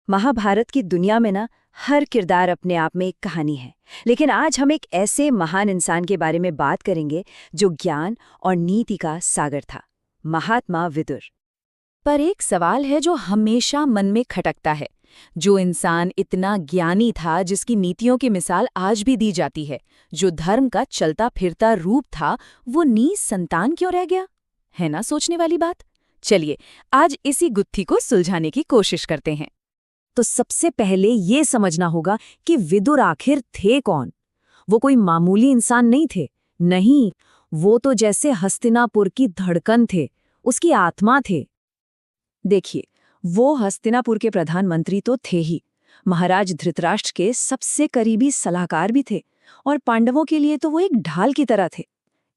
महाभारत की दुनिया में ना हर किरदार अपने आप में एक कहानी है। लेकिन आज हम एक ऐसे महान इंसान के बारे में बात करेंगे जो ज्ञान और नीति का सागर था, महात्मा विदुर। पर एक सवाल है जो हमेशा मन में खटकता है। जो इंसान इतना ज्ञानी था, जिसकी नीतियों की मिसाल आज भी दी जाती है, जो धर्म का चलता फिरता रूप था, वो निसंतान क्यों रह गया? है ना सोचने वाली बात। चलिए आज इसी गुत्थी को सुलझाने की कोशिश करते हैं। तो सबसे पहले ये समझना होगा कि विदुर आखिर थे कौन। वो कोई मामूली इंसान नहीं थे। नहीं, वो तो जैसे हस्तिनापुर की धड़कन थे, उसकी आत्मा थे। देखिए, वो हस्तिनापुर के प्रधानमंत्री तो थे ही, महाराज धृतराष्ट्र के सबसे करीबी सलाहकार भी थे, और पांडवों के लिए तो वो एक ढाल की तरह थे।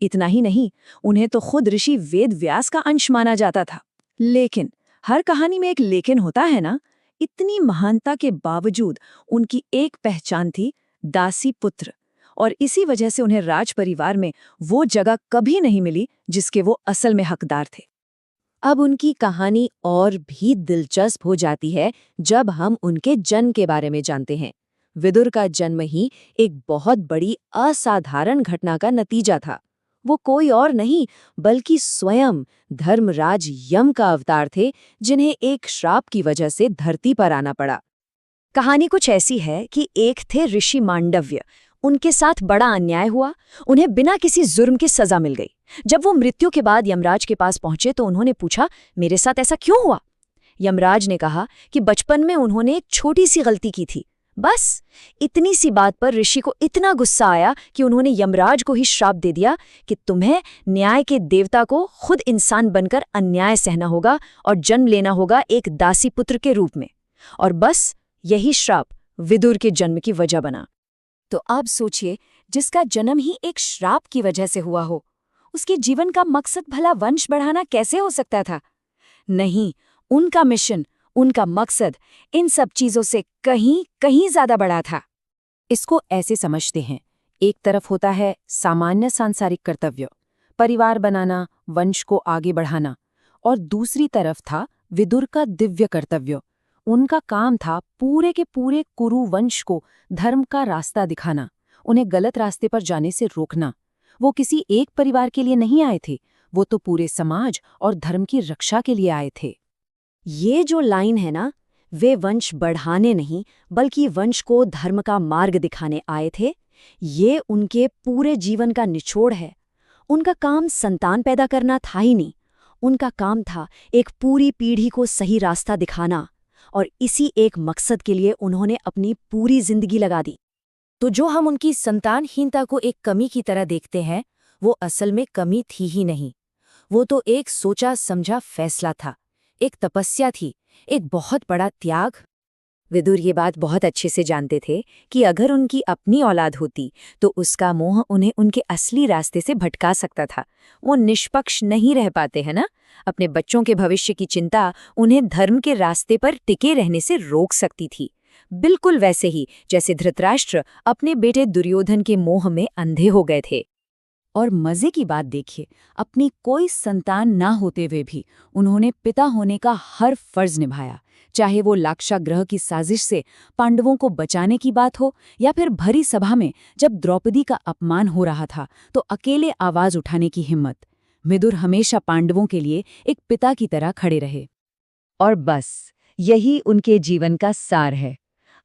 इतना ही नहीं, उन्हें तो खुद ऋषि वेद व्यास का अंश माना जाता था। लेकिन हर कहानी में एक लेकिन होता है ना। इतनी महानता के बावजूद उनकी एक पहचान थी, दासी पुत्र, और इसी वजह से उन्हें राज परिवार में वो जगह कभी नहीं मिली जिसके वो असल में हकदार थे। अब उनकी कहानी और भी दिलचस्प हो जाती है जब हम उनके जन्म के बारे में जानते हैं। विदुर का जन्म ही एक बहुत बड़ी असाधारण घटना का नतीजा था। वो कोई और नहीं बल्कि स्वयं धर्मराज यम का अवतार थे, जिन्हें एक श्राप की वजह से धरती पर आना पड़ा। कहानी कुछ ऐसी है कि एक थे ऋषि मांडव्य। उनके साथ बड़ा अन्याय हुआ, उन्हें बिना किसी जुर्म की सजा मिल गई। जब वो मृत्यु के बाद यमराज के पास पहुंचे तो उन्होंने पूछा, मेरे साथ ऐसा क्यों हुआ? यमराज ने कहा कि बचपन में उन्होंने एक छोटी सी गलती की थी। बस इतनी सी बात पर ऋषि को इतना गुस्सा आया कि उन्होंने यमराज को ही श्राप दे दिया कि तुम्हें न्याय के देवता को खुद इंसान बनकर अन्याय सहना होगा और जन्म लेना होगा एक दासी पुत्र के रूप में। और बस यही श्राप विदुर के जन्म की वजह बना। तो अब सोचिए, जिसका जन्म ही एक श्राप की वजह से हुआ हो, उसके जीवन का मकसद भला वंश बढ़ाना कैसे हो सकता था? नहीं, उनका मिशन, उनका मकसद इन सब चीजों से कहीं कहीं ज्यादा बड़ा था। इसको ऐसे समझते हैं, एक तरफ होता है सामान्य सांसारिक कर्तव्य, परिवार बनाना, वंश को आगे बढ़ाना, और दूसरी तरफ था विदुर का दिव्य कर्तव्य। उनका काम था पूरे के पूरे कुरु वंश को धर्म का रास्ता दिखाना, उन्हें गलत रास्ते पर जाने से रोकना। वो किसी एक परिवार के लिए नहीं आए थे, वो तो पूरे समाज और धर्म की रक्षा के लिए आए थे। ये जो लाइन है ना, वे वंश बढ़ाने नहीं बल्कि वंश को धर्म का मार्ग दिखाने आए थे, ये उनके पूरे जीवन का निचोड़ है। उनका काम संतान पैदा करना था ही नहीं, उनका काम था एक पूरी पीढ़ी को सही रास्ता दिखाना, और इसी एक मकसद के लिए उन्होंने अपनी पूरी जिंदगी लगा दी। तो जो हम उनकी संतानहीनता को एक कमी की तरह देखते हैं, वो असल में कमी थी ही नहीं। वो तो एक सोचा समझा फैसला था, एक तपस्या थी, एक बहुत बड़ा त्याग। विदुर ये बात बहुत अच्छे से जानते थे कि अगर उनकी अपनी औलाद होती तो उसका मोह उन्हें उनके असली रास्ते से भटका सकता था। वो निष्पक्ष नहीं रह पाते हैं ना। अपने बच्चों के भविष्य की चिंता उन्हें धर्म के रास्ते पर टिके रहने से रोक सकती थी। बिल्कुल वैसे ही जैसे धृतराष्ट्र अपने बेटे दुर्योधन के मोह में अंधे हो गए थे। और मजे की बात देखिए, अपनी कोई संतान ना होते हुए भी उन्होंने पिता होने का हर फर्ज निभाया। चाहे वो लाक्षागृह की साजिश से पांडवों को बचाने की बात हो, या फिर भरी सभा में जब द्रौपदी का अपमान हो रहा था तो अकेले आवाज उठाने की हिम्मत। विदुर हमेशा पांडवों के लिए एक पिता की तरह खड़े रहे। और बस यही उनके जीवन का सार है।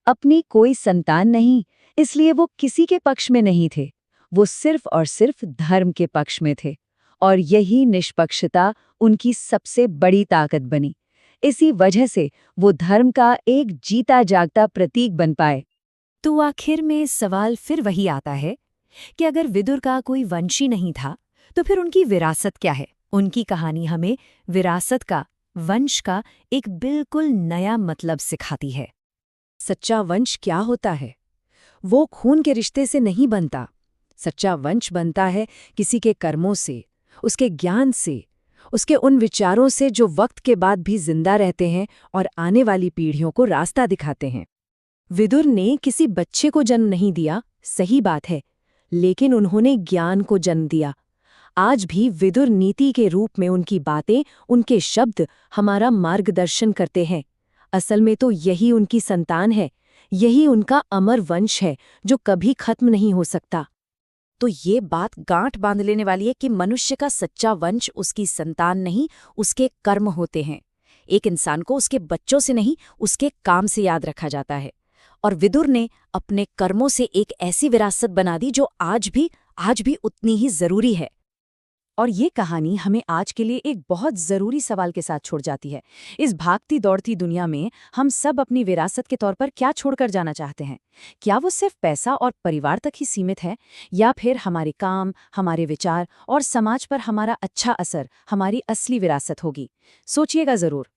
अपनी कोई संतान नहीं, इसलिए वो किसी के पक्ष में नहीं थे, वो सिर्फ और सिर्फ धर्म के पक्ष में थे। और यही निष्पक्षता उनकी सबसे बड़ी ताकत बनी। इसी वजह से वो धर्म का एक जीता जागता प्रतीक बन पाए। तो आखिर में सवाल फिर वही आता है कि अगर विदुर का कोई वंशी नहीं था तो फिर उनकी विरासत क्या है? उनकी कहानी हमें विरासत का, वंश का एक बिल्कुल नया मतलब सिखाती है। सच्चा वंश क्या होता है? वो खून के रिश्ते से नहीं बनता। सच्चा वंश बनता है किसी के कर्मों से, उसके ज्ञान से, उसके उन विचारों से जो वक्त के बाद भी जिंदा रहते हैं और आने वाली पीढ़ियों को रास्ता दिखाते हैं। विदुर ने किसी बच्चे को जन्म नहीं दिया, सही बात है, लेकिन उन्होंने ज्ञान को जन्म दिया। आज भी विदुर नीति के रूप में उनकी बातें, उनके शब्द हमारा मार्गदर्शन करते हैं। असल में तो यही उनकी संतान है, यही उनका अमर वंश है जो कभी खत्म नहीं हो सकता। तो ये बात गांठ बांध लेने वाली है कि मनुष्य का सच्चा वंश उसकी संतान नहीं, उसके कर्म होते हैं। एक इंसान को उसके बच्चों से नहीं, उसके काम से याद रखा जाता है। और विदुर ने अपने कर्मों से एक ऐसी विरासत बना दी जो आज भी उतनी ही जरूरी है। और ये कहानी हमें आज के लिए एक बहुत ज़रूरी सवाल के साथ छोड़ जाती है। इस भागती दौड़ती दुनिया में हम सब अपनी विरासत के तौर पर क्या छोड़कर जाना चाहते हैं? क्या वो सिर्फ पैसा और परिवार तक ही सीमित है, या फिर हमारे काम, हमारे विचार और समाज पर हमारा अच्छा असर हमारी असली विरासत होगी? सोचिएगा ज़रूर।